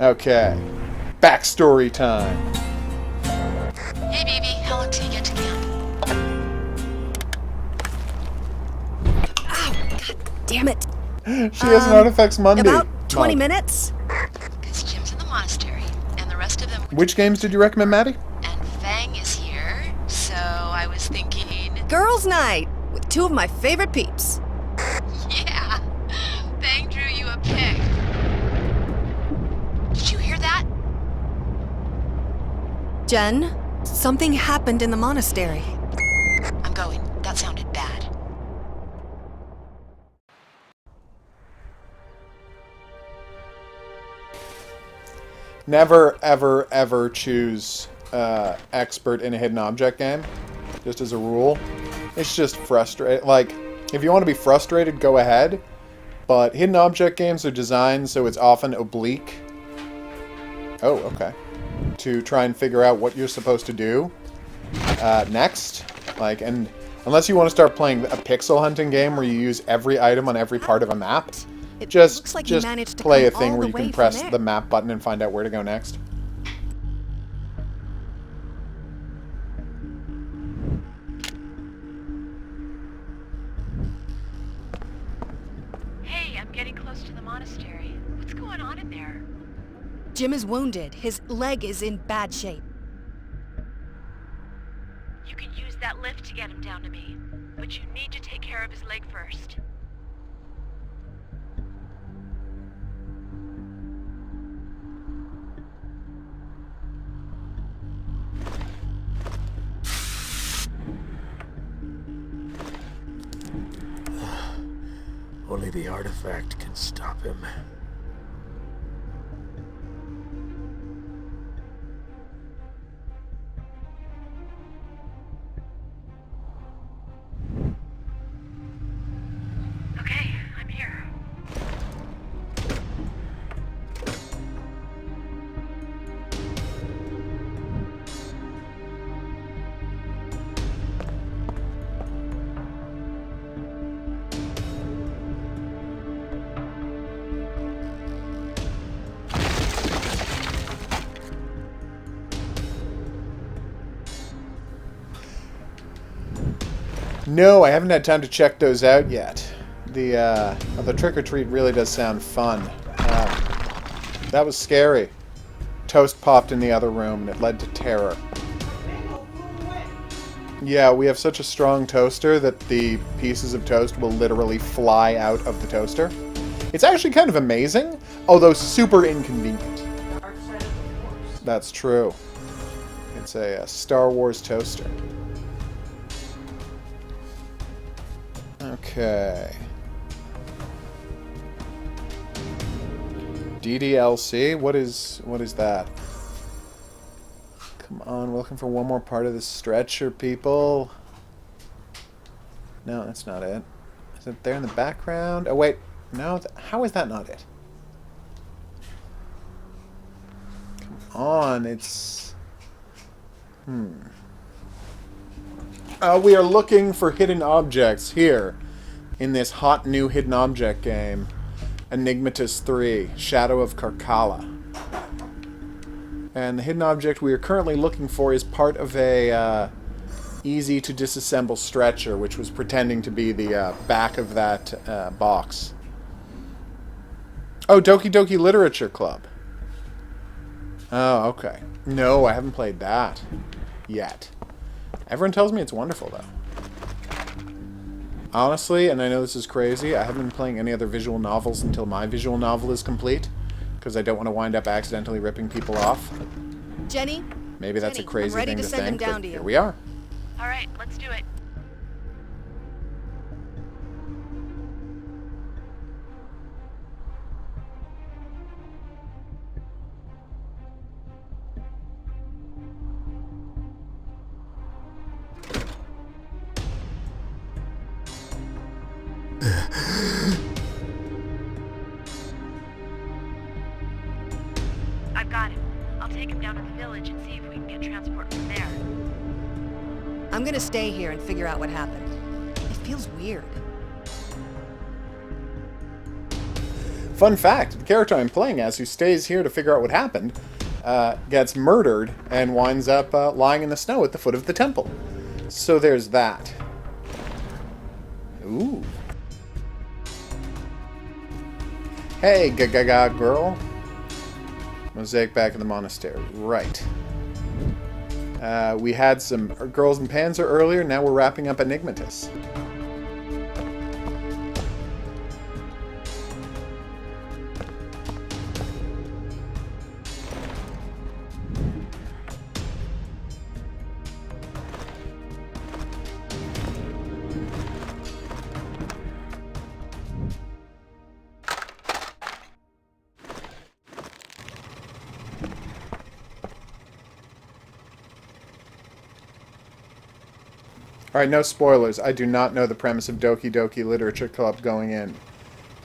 Okay. Backstory time. Hey, baby. How long till you get to camp? Ow! God damn it. She has an Artifacts Monday. About 20 minutes? Because Jim's in the monastery, and the rest of them... Which games did you recommend, Maddie? And Fang is here, so I was thinking... Girls' night with two of my favorite peeps. Yeah! Fang drew you a pic. Did you hear that? Jen, something happened in the monastery. I'm going. That sounded bad. Never, ever, ever choose expert in a hidden object game. Just as a rule. It's just frustrating. Like, if you want to be frustrated, go ahead. But hidden object games are designed so it's often oblique. Oh, okay. To try and figure out what you're supposed to do next. Like, and unless you want to start playing a pixel hunting game where you use every item on every part of a map, just play a thing where you can press the map button and find out where to go next. Hey, I'm getting close to the monastery. What's going on in there? Jim is wounded. His leg is in bad shape. You can use that lift to get him down to me, but you need to take care of his leg first. Only the artifact can stop him. Okay, I'm here. No, I haven't had time to check those out yet. The trick-or-treat really does sound fun. That was scary. Toast popped in the other room, and it led to terror. Yeah, we have such a strong toaster that the pieces of toast will literally fly out of the toaster. It's actually kind of amazing, although super inconvenient. That's true. It's a Star Wars toaster. Okay. DDLC? What is that? Come on, we're looking for one more part of the stretcher, people. No, that's not it. Is it there in the background? Oh, wait. No, how is that not it? Come on, it's... we are looking for hidden objects here in this hot new hidden object game, Enigmatis 3, Shadow of Karkhala. And the hidden object we are currently looking for is part of a easy to disassemble stretcher, which was pretending to be the back of that box. Oh, Doki Doki Literature Club. Oh, okay. No, I haven't played that yet. Everyone tells me it's wonderful, though. Honestly, and I know this is crazy, I haven't been playing any other visual novels until my visual novel is complete, because I don't want to wind up accidentally ripping people off. Jenny? Maybe that's a crazy thing to think, but but here we are. All right, let's do it. I've got him. I'll take him down to the village and see if we can get transport from there. I'm gonna stay here and figure out what happened. It feels weird. Fun fact, the character I'm playing as, who stays here to figure out what happened, gets murdered and winds up lying in the snow at the foot of the temple. So there's that. Ooh. Hey, Gaga girl. Mosaic back in the monastery. Right. We had some girls in Panzer earlier, now we're wrapping up Enigmatis. Alright, no spoilers. I do not know the premise of Doki Doki Literature Club going in.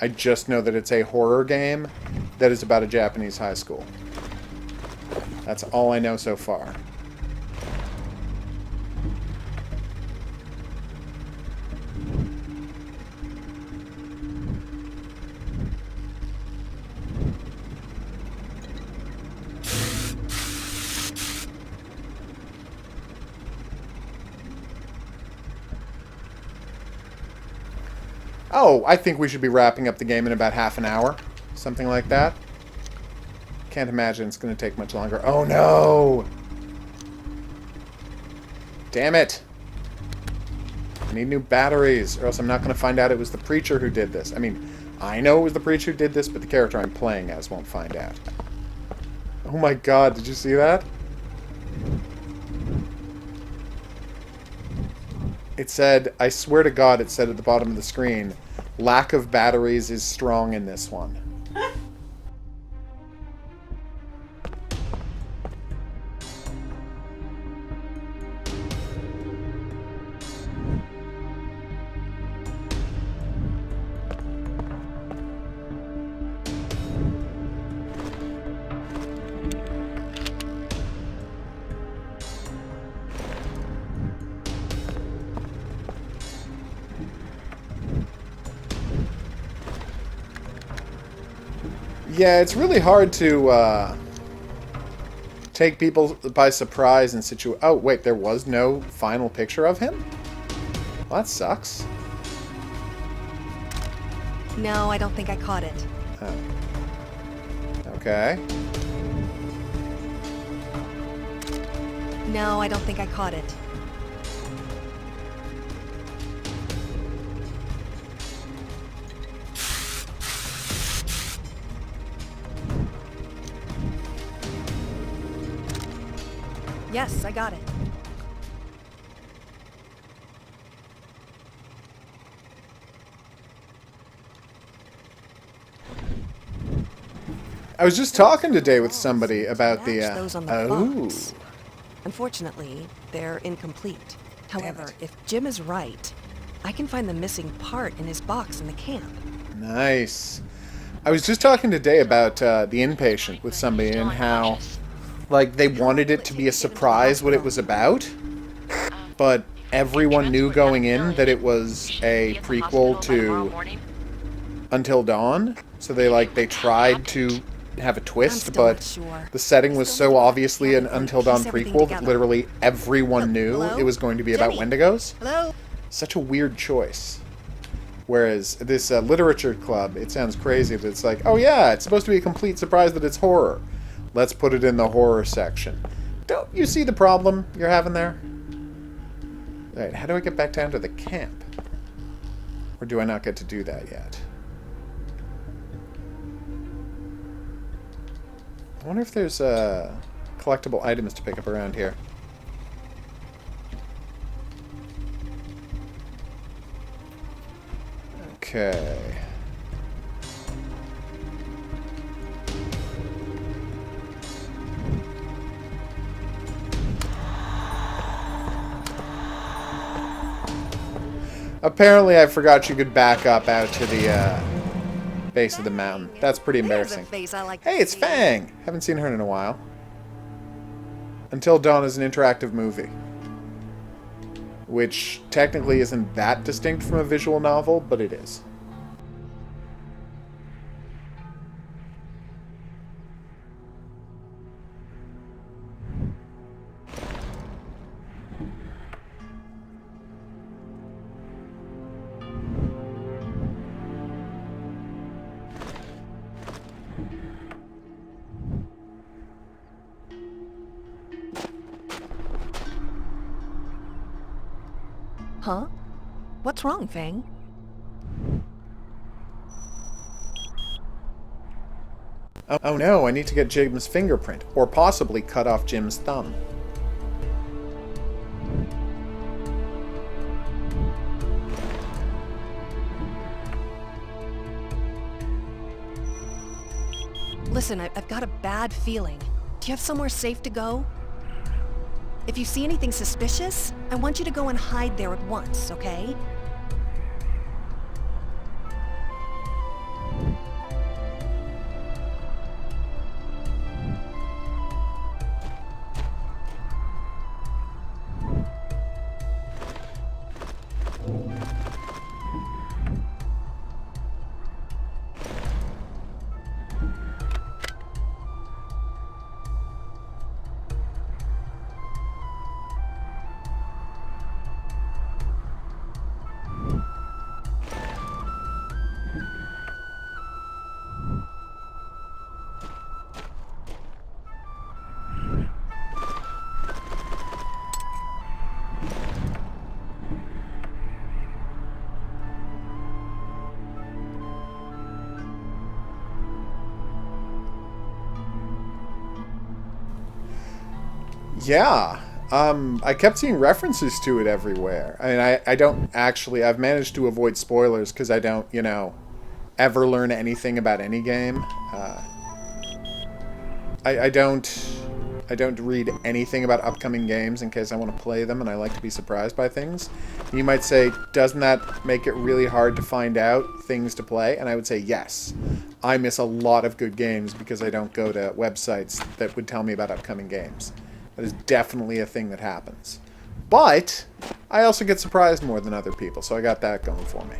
I just know that it's a horror game that is about a Japanese high school. That's all I know so far. Oh, I think we should be wrapping up the game in about half an hour. Something like that. Can't imagine it's going to take much longer. Oh, no! Damn it! I need new batteries, or else I'm not going to find out it was the preacher who did this. I mean, I know it was the preacher who did this, but the character I'm playing as won't find out. Oh my god, did you see that? It said, I swear to God, it said at the bottom of the screen, lack of batteries is strong in this one. Yeah, it's really hard to take people by surprise in situ. Oh, wait, there was no final picture of him? Well, that sucks. No, I don't think I caught it. Oh. Okay. No, I don't think I caught it. Yes, I got it. I was just talking today with somebody about the, Those on the box. Unfortunately, they're incomplete. However, if Jim is right, I can find the missing part in his box in the camp. Nice. I was just talking today about the inpatient with somebody and how, like, they wanted it to be a surprise what it was about, but everyone knew going in that it was a prequel to Until Dawn. So they tried to have a twist, but the setting was so obviously an Until Dawn prequel that literally everyone knew it was going to be about Wendigos. Hello? Such a weird choice. Whereas this literature club, it sounds crazy, but it's like, oh yeah, it's supposed to be a complete surprise that it's horror. Let's put it in the horror section. Don't you see the problem you're having there? Alright, how do I get back down to the camp? Or do I not get to do that yet? I wonder if there's collectible items to pick up around here. Okay. Apparently I forgot you could back up out to the base of the mountain. That's pretty embarrassing. Hey, it's Fang! Haven't seen her in a while. Until Dawn is an interactive movie. Which technically isn't that distinct from a visual novel, but it is. Huh? What's wrong, Fang? Oh no, I need to get Jim's fingerprint, or possibly cut off Jim's thumb. Listen, I've got a bad feeling. Do you have somewhere safe to go? If you see anything suspicious, I want you to go and hide there at once, okay? Yeah, I kept seeing references to it everywhere. I mean, I don't actually... I've managed to avoid spoilers because I don't, you know, ever learn anything about any game. I don't read anything about upcoming games in case I want to play them, and I like to be surprised by things. You might say, doesn't that make it really hard to find out things to play? And I would say, yes. I miss a lot of good games because I don't go to websites that would tell me about upcoming games. That is definitely a thing that happens. But I also get surprised more than other people, so I got that going for me.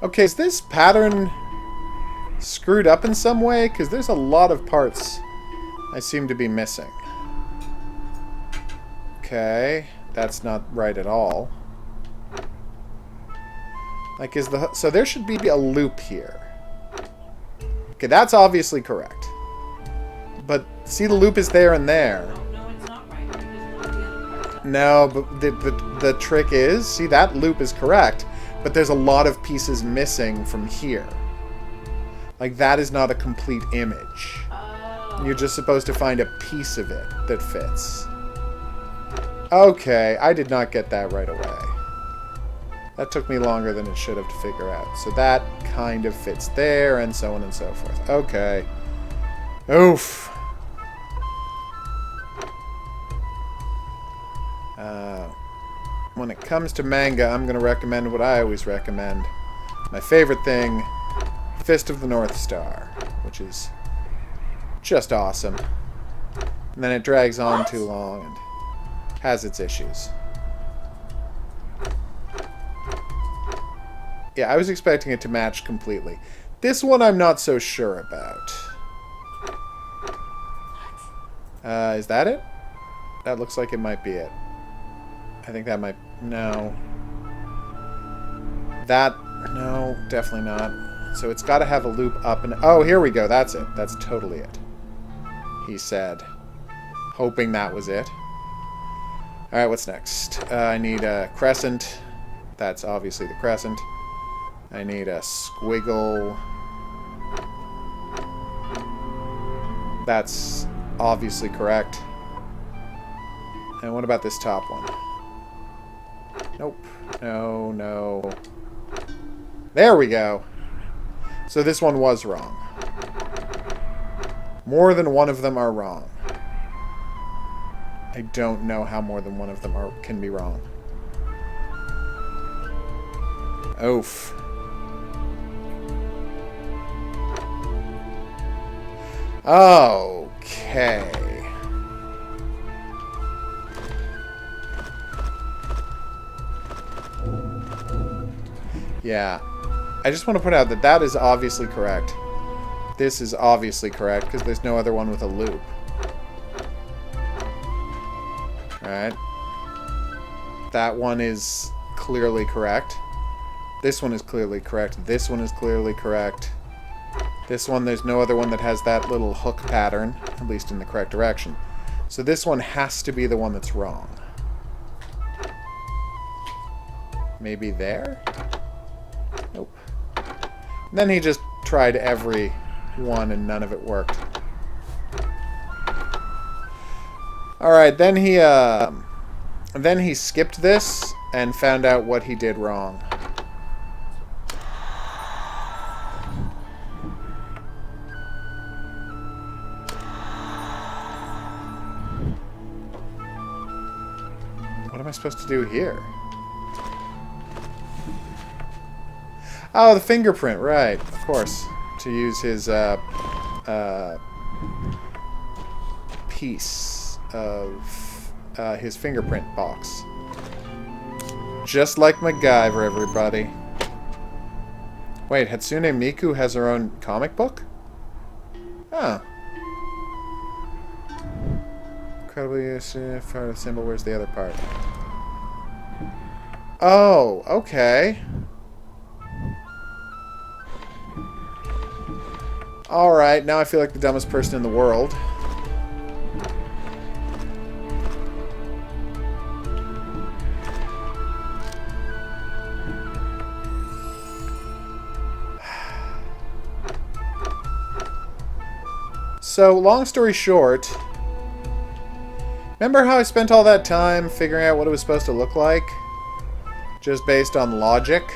Okay, is this pattern screwed up in some way? Because there's a lot of parts I seem to be missing. Okay, that's not right at all. Like, so there should be a loop here. Okay, that's obviously correct. But see, the loop is there and there. No, it's not right. Because one of the other parts. No, but the trick is, see, that loop is correct, but there's a lot of pieces missing from here. Like, that is not a complete image. Oh. You're just supposed to find a piece of it that fits. Okay, I did not get that right away. That took me longer than it should have to figure out. So that kind of fits there, and so on and so forth. Okay. Oof. When it comes to manga, I'm going to recommend what I always recommend. My favorite thing, Fist of the North Star, which is just awesome. And then it drags on too long and has its issues. Yeah, I was expecting it to match completely. This one I'm not so sure about. Is that it? That looks like it might be it. I think that might... No. That... No, definitely not. So it's got to have a loop up and... Oh, here we go. That's it. That's totally it. He said. Hoping that was it. Alright, what's next? I need a crescent. That's obviously the crescent. I need a squiggle. That's obviously correct. And what about this top one? Nope. No, no. There we go. So this one was wrong. More than one of them are wrong. I don't know how more than one of them can be wrong. Oof. Okay. Yeah. I just want to point out that that is obviously correct. This is obviously correct because there's no other one with a loop. Alright. That one is clearly correct. This one is clearly correct. This one is clearly correct. This one, there's no other one that has that little hook pattern, at least in the correct direction. So this one has to be the one that's wrong. Maybe there? Nope. And then he just tried every one and none of it worked. Alright, then he skipped this and found out what he did wrong. What am I supposed to do here? Oh, the fingerprint, right. Of course. To use his, piece of, his fingerprint box. Just like MacGyver, everybody. Wait, Hatsune Miku has her own comic book? Oh. Incredibly useful part of the symbol. Where's the other part? Oh, okay. Alright, now I feel like the dumbest person in the world. So, long story short, remember how I spent all that time figuring out what it was supposed to look like? Just based on logic?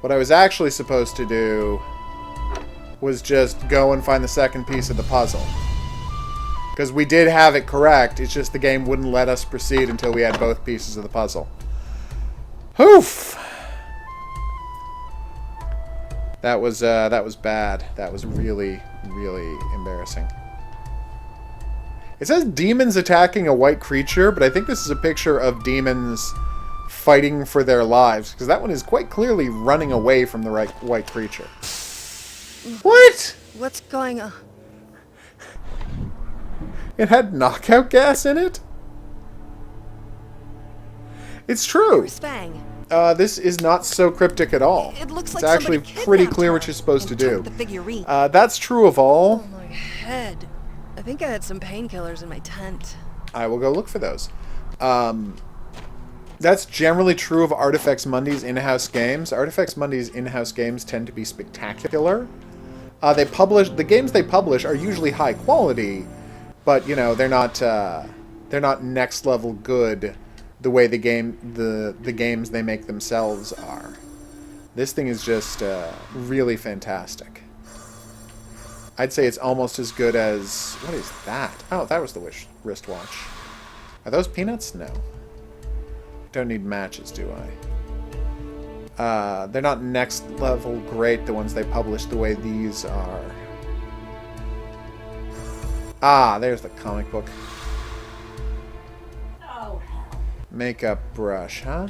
What I was actually supposed to do was just go and find the second piece of the puzzle. Because we did have it correct, it's just the game wouldn't let us proceed until we had both pieces of the puzzle. Oof! That was bad. That was really, really embarrassing. It says demons attacking a white creature, but I think this is a picture of demons fighting for their lives, because that one is quite clearly running away from the white creature. What? What's going on? It had knockout gas in it? It's true. Where's Fang? This is not so cryptic at all. It looks like it's actually somebody pretty kidnapped clear her what you're supposed to and do. took the figurine. That's true of all. Oh, my head. I think I had some painkillers in my tent. I will go look for those. That's generally true of Artifex Mundi's in-house games. Artifex Mundi's in-house games tend to be spectacular. The games they publish are usually high quality, but you know they're not next level good the way the games they make themselves are. This thing is just really fantastic. I'd say it's almost as good as... What is that? Oh, that was the wristwatch. Are those peanuts? No. Don't need matches, do I? They're not next level great, the ones they publish the way these are. Ah, there's the comic book. Oh, hell. Makeup brush, huh?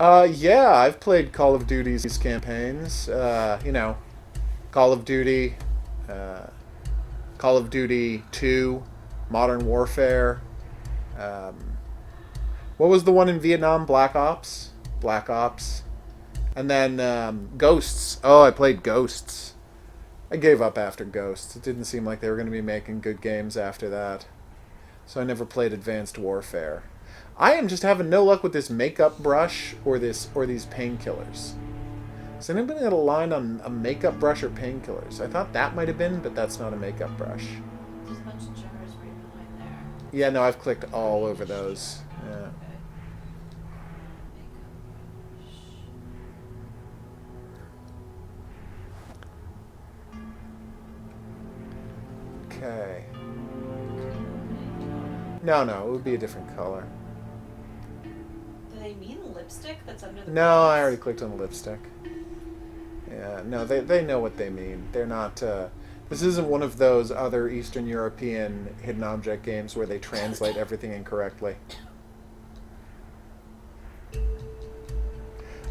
Yeah, I've played Call of Duty's campaigns. You know, Call of Duty, uh, Call of Duty 2, Modern Warfare. Um, what was the one in Vietnam? Black Ops? Black Ops. And then Ghosts. Oh, I played Ghosts. I gave up after Ghosts. It didn't seem like they were going to be making good games after that. So I never played Advanced Warfare. I am just having no luck with this makeup brush or these painkillers. Has anybody got a line on a makeup brush or painkillers? I thought that might have been, but that's not a makeup brush. There's a bunch of jars right behind there. Yeah, no, I've clicked all over those. Yeah. Okay. No, it would be a different color. Do they mean lipstick that's under the No, pants? I already clicked on the lipstick. Yeah, no, they know what they mean. They're not, this isn't one of those other Eastern European hidden object games where they translate everything incorrectly.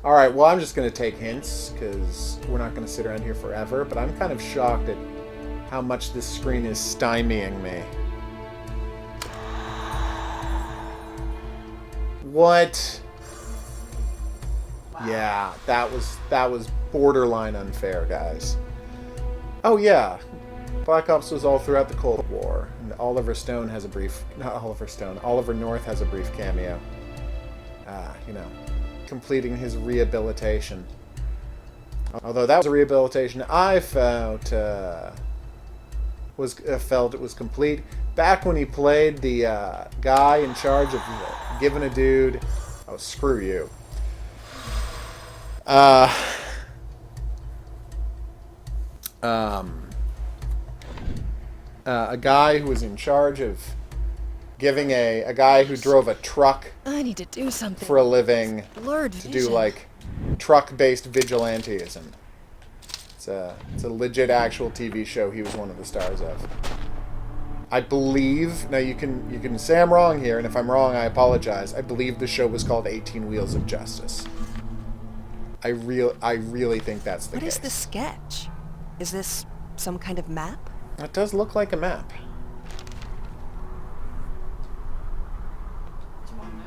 Alright, well, I'm just going to take hints, because we're not going to sit around here forever, but I'm kind of shocked at how much this screen is stymieing me. What? Wow. Yeah, that was borderline unfair, guys. Oh yeah, Black Ops was all throughout the Cold War, and Oliver Stone has a brief, not Oliver Stone, Oliver North has a brief cameo. You know, completing his rehabilitation. Although that was a rehabilitation I felt felt it was complete back when he played the guy in charge of giving a dude. Oh, screw you. A guy who was in charge of giving a guy who drove a truck I need to do something. for a living Blurred to vision. do like truck-based vigilanteism. It's a legit actual TV show he was one of the stars of. I believe, now you can say I'm wrong here, and if I'm wrong I apologize. I believe the show was called 18 Wheels of Justice. I really think that's the What case. is this sketch? Is this some kind of map? It does look like a map. Do you want to know?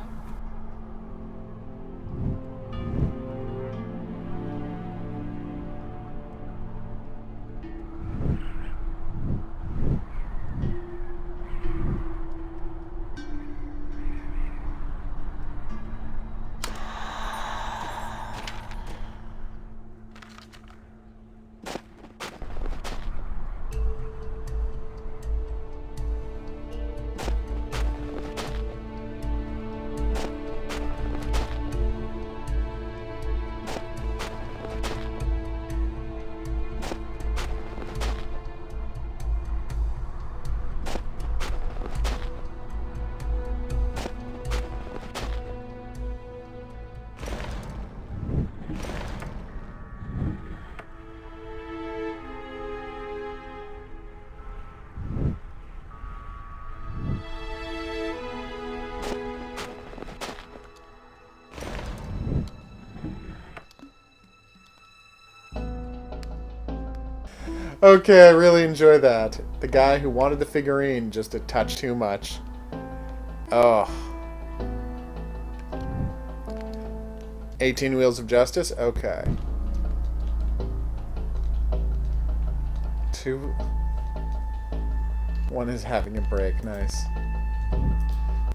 Okay, I really enjoy that. The guy who wanted the figurine just a touch too much. Oh. 18 Wheels of Justice? Okay. One is having a break. Nice.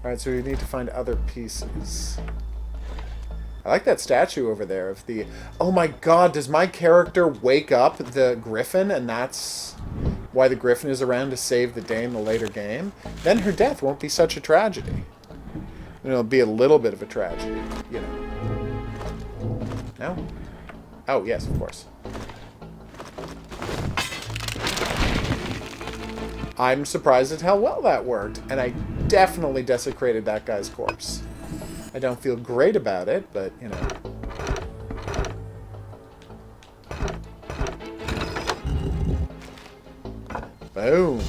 Alright, so we need to find other pieces. I like that statue over there of the... Oh my god, does my character wake up the Griffin and that's why the Griffin is around to save the day in the later game? Then her death won't be such a tragedy. It'll be a little bit of a tragedy, you know. No? Oh, yes, of course. I'm surprised at how well that worked, and I definitely desecrated that guy's corpse. I don't feel great about it, but, you know. Boom.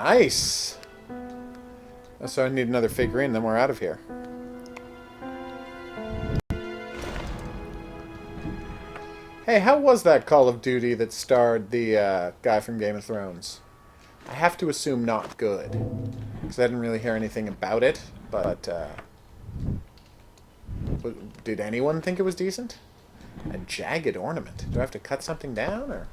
Nice! So I need another figurine, then we're out of here. Hey, how was that Call of Duty that starred the guy from Game of Thrones? I have to assume not good. Because I didn't really hear anything about it, but did anyone think it was decent? A jagged ornament. Do I have to cut something down, or...?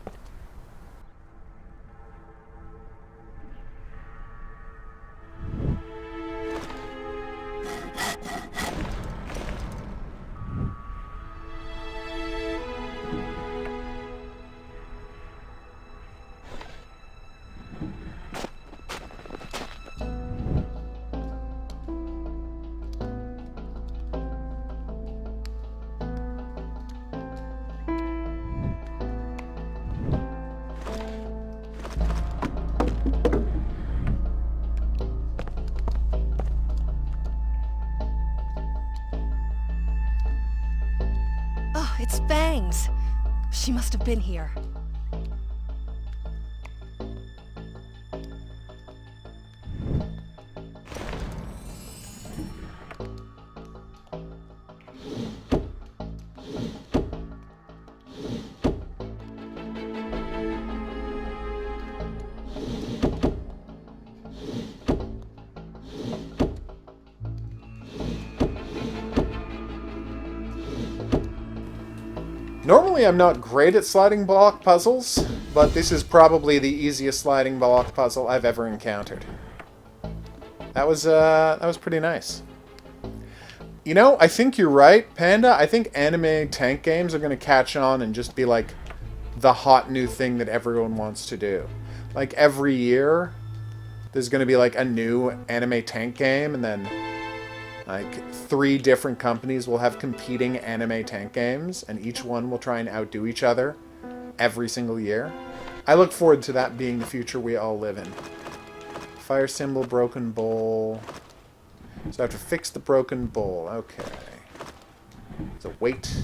Oh, it's Fangs. She must have been here. Normally I'm not great at sliding block puzzles, but this is probably the easiest sliding block puzzle I've ever encountered. That was pretty nice. You know, I think you're right, Panda. I think anime tank games are going to catch on and just be like the hot new thing that everyone wants to do. Like every year, there's going to be like a new anime tank game, and then like 3 different companies will have competing anime tank games, and each one will try and outdo each other every single year. I look forward to that being the future we all live in. Fire symbol, broken bowl. So I have to fix the broken bowl. Okay. So wait.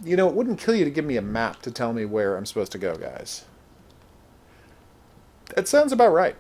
You know, it wouldn't kill you to give me a map to tell me where I'm supposed to go, guys. That sounds about right.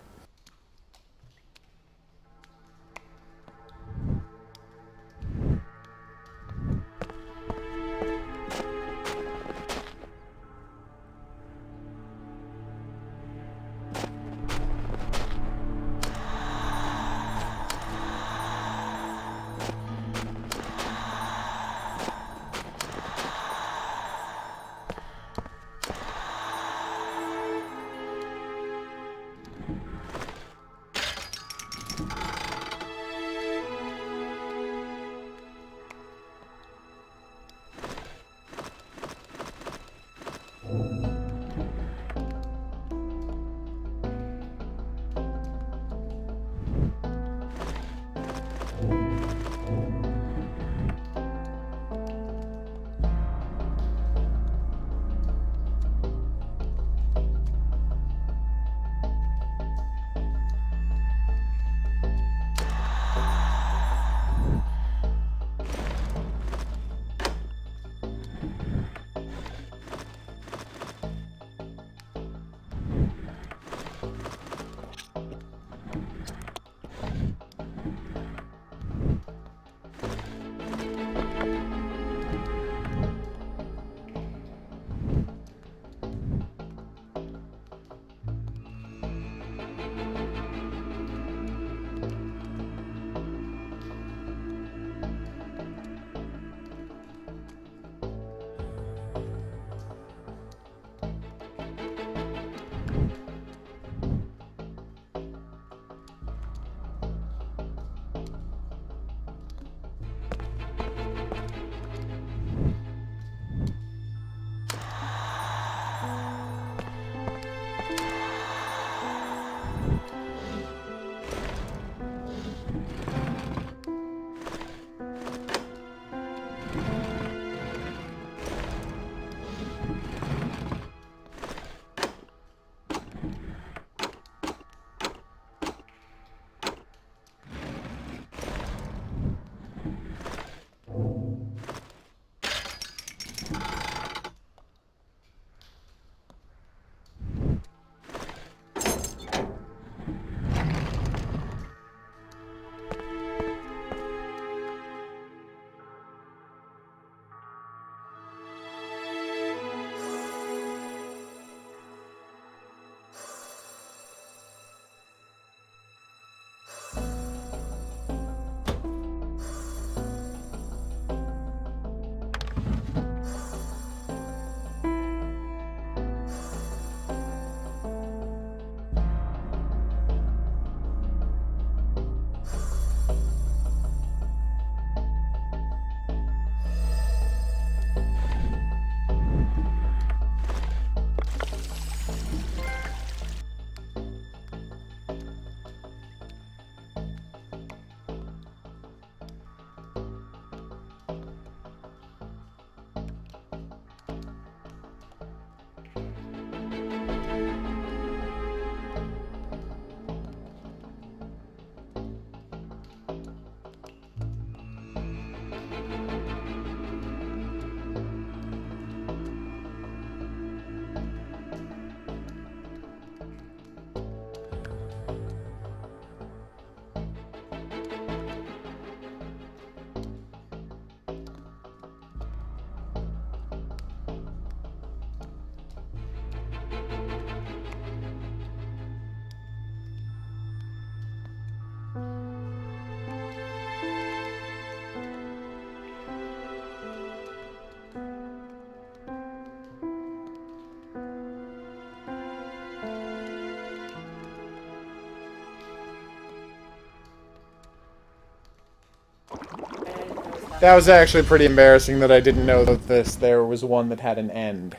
That was actually pretty embarrassing that I didn't know that there was one that had an end.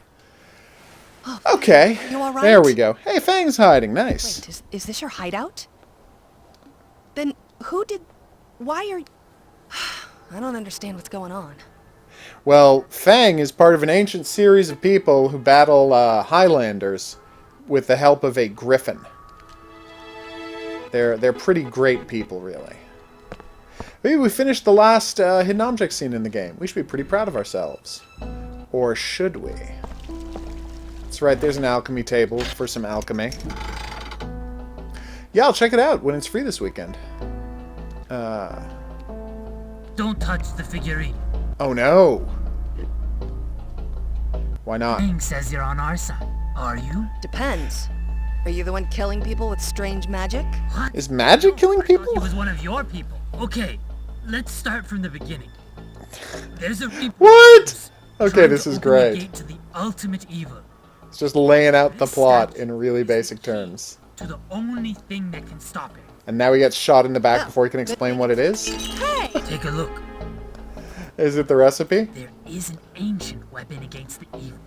Okay. You all right? There we go. Hey, Fang's hiding. Nice. Wait, is this your hideout? Then who did... Why are... I don't understand what's going on. Well, Fang is part of an ancient series of people who battle Highlanders with the help of a griffin. They're pretty great people, really. Maybe we finished the last hidden object scene in the game. We should be pretty proud of ourselves. Or should we? That's right, there's an alchemy table for some alchemy. Yeah, I'll check it out when it's free this weekend. Don't touch the figurine. Oh no! Why not? Fang says you're on our side. Are you? Depends. Are you the one killing people with strange magic? What? Is magic killing I thought people? he was one of your people. Okay, let's start from the beginning. There's a Reaper What? Okay, trying this to is open the great. gate to the ultimate evil, It's just laying out the This plot statue in really is the basic key terms. to the only thing that can stop it. And now he gets shot in the back before he can explain what it is? Hey! Take a look. Is it the recipe? There is an ancient weapon against the evil.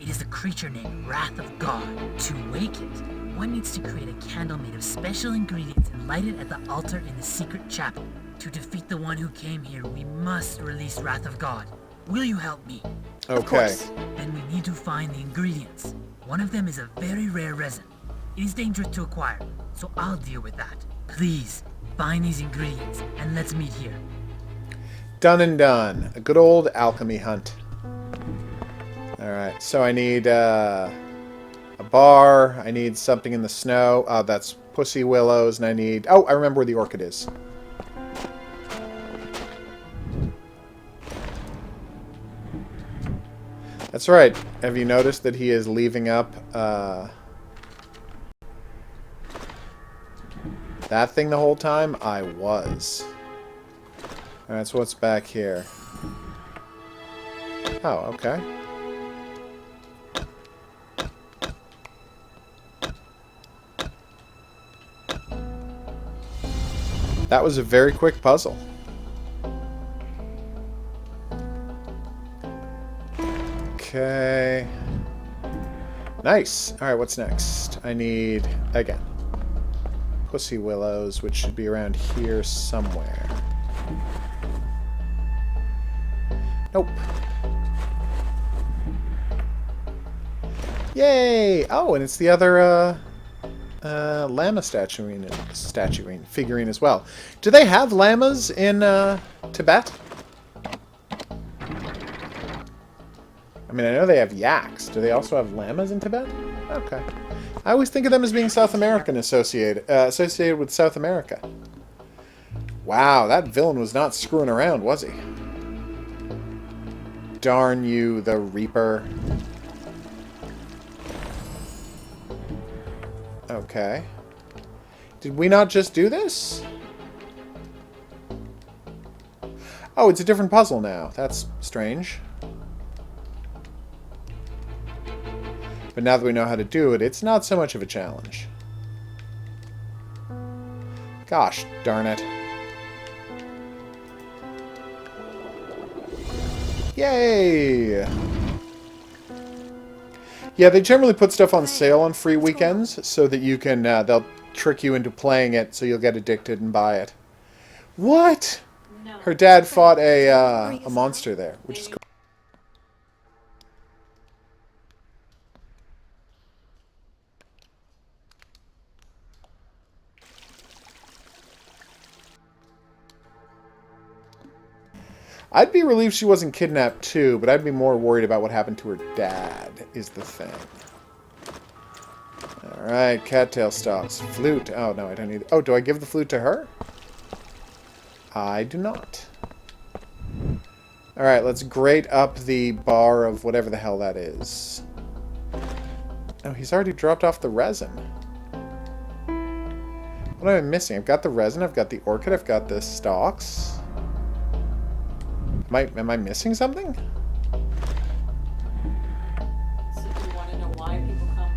It is a creature named Wrath of God. To wake it, one needs to create a candle made of special ingredients and light it at the altar in the secret chapel. To defeat the one who came here, we must release Wrath of God. Will you help me? Okay. course. Then we need to find the ingredients. One of them is a very rare resin. It is dangerous to acquire, so I'll deal with that. Please, find these ingredients, and let's meet here. Done and done. A good old alchemy hunt. Alright, so I need a bar. I need something in the snow. That's pussy willows, and I need... Oh, I remember where the orchid is. That's right. Have you noticed that he is leaving up that thing the whole time? I was. Alright, so what's back here? Oh, okay. That was a very quick puzzle. Okay. Nice. Alright, what's next? I need, again, pussy willows, which should be around here somewhere. Nope. Yay! Oh, and it's the other, llama figurine as well. Do they have llamas in, Tibet? I mean, I know they have yaks. Do they also have llamas in Tibet? Okay. I always think of them as being South American associated with South America. Wow, that villain was not screwing around, was he? Darn you, the Reaper. Okay. Did we not just do this? Oh, it's a different puzzle now. That's strange. But now that we know how to do it, it's not so much of a challenge. Gosh darn it. Yay! Yeah, they generally put stuff on sale on free weekends so that you can, they'll trick you into playing it so you'll get addicted and buy it. What? No. Her dad fought a monster there, which is cool. I'd be relieved she wasn't kidnapped too, but I'd be more worried about what happened to her dad, is the thing. Alright, cattail stalks. Flute. Oh, no, I don't need... Oh, do I give the flute to her? I do not. Alright, let's grate up the bar of whatever the hell that is. Oh, he's already dropped off the resin. What am I missing? I've got the resin, I've got the orchid, I've got the stalks. Am I missing something? So do you want to know why people come?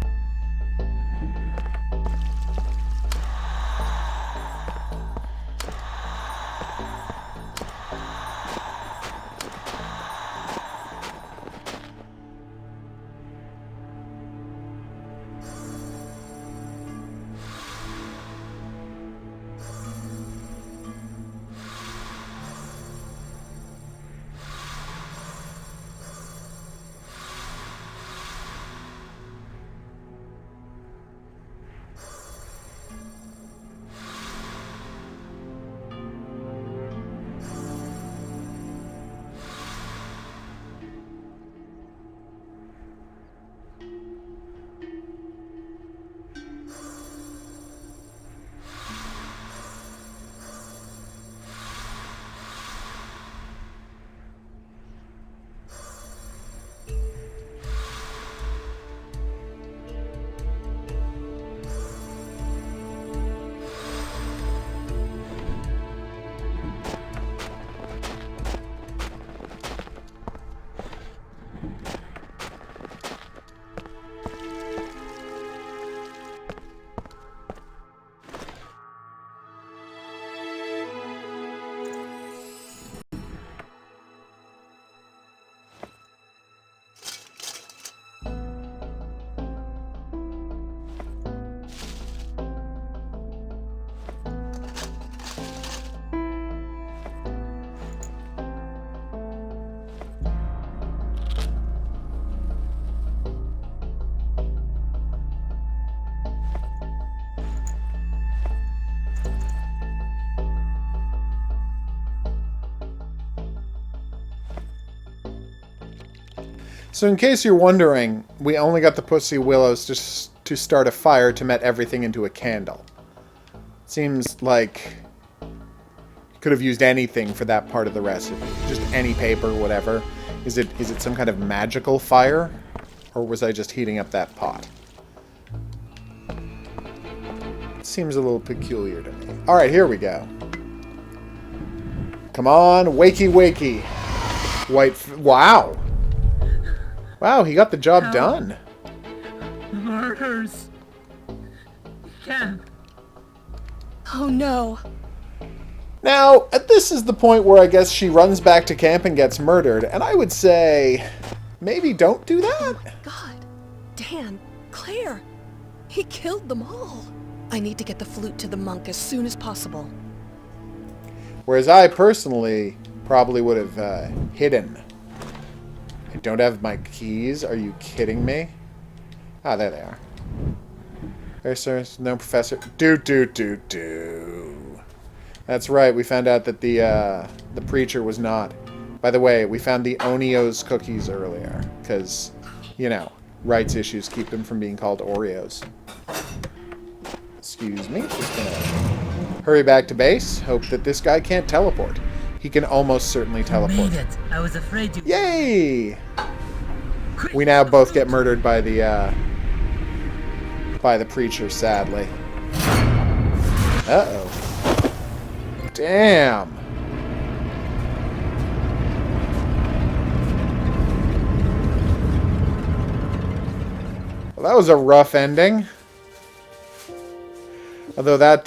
So in case you're wondering, we only got the pussy willows to start a fire to met everything into a candle. Seems like could have used anything for that part of the recipe. Just any paper, whatever. Is it some kind of magical fire? Or was I just heating up that pot? It seems a little peculiar to me. Alright, here we go. Come on, wakey wakey. Wow. Wow, he got the job done. Murders. Can't. Oh no. Now, this is the point where I guess she runs back to camp and gets murdered, and I would say, maybe don't do that. God. Dan, Claire. He killed them all. I need to get the flute to the monk as soon as possible. Whereas I personally probably would have hidden. I don't have my keys. Are you kidding me? Ah, there they are. There, sir. No professor. Do. That's right. We found out that the preacher was not. By the way, we found the Onio's cookies earlier. Because, you know, rights issues keep them from being called Oreos. Excuse me. Just gonna hurry back to base. Hope that this guy can't teleport. He can almost certainly teleport. Made it. I was afraid you. Yay! We now both get murdered by the preacher, sadly. Uh-oh. Damn. Well, that was a rough ending. Although that,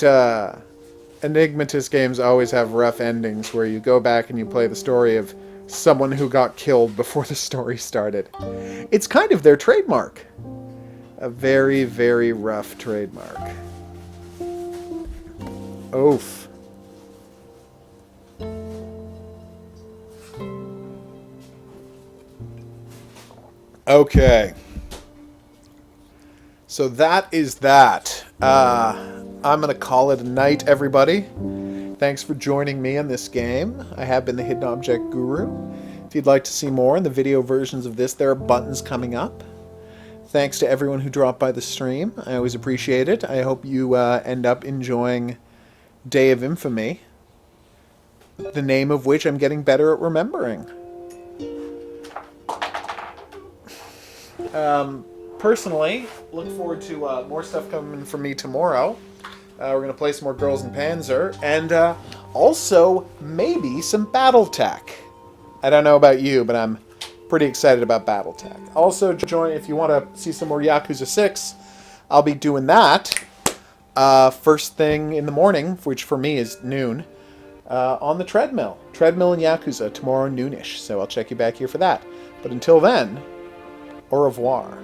Enigmatis games always have rough endings where you go back and you play the story of someone who got killed before the story started. It's kind of their trademark. A very, very rough trademark. Oof. Okay. So that is that. I'm going to call it a night, everybody. Thanks for joining me on this game. I have been the Hidden Object Guru. If you'd like to see more in the video versions of this, there are buttons coming up. Thanks to everyone who dropped by the stream. I always appreciate it. I hope you end up enjoying Day of Infamy, the name of which I'm getting better at remembering. Personally, look forward to more stuff coming from me tomorrow. We're going to play some more Girls in Panzer, and also maybe some Battletech. I don't know about you, but I'm pretty excited about Battletech. Also, join if you want to see some more Yakuza 6. I'll be doing that first thing in the morning, which for me is noon, on the treadmill. Treadmill and Yakuza tomorrow noonish, so I'll check you back here for that. But until then, au revoir.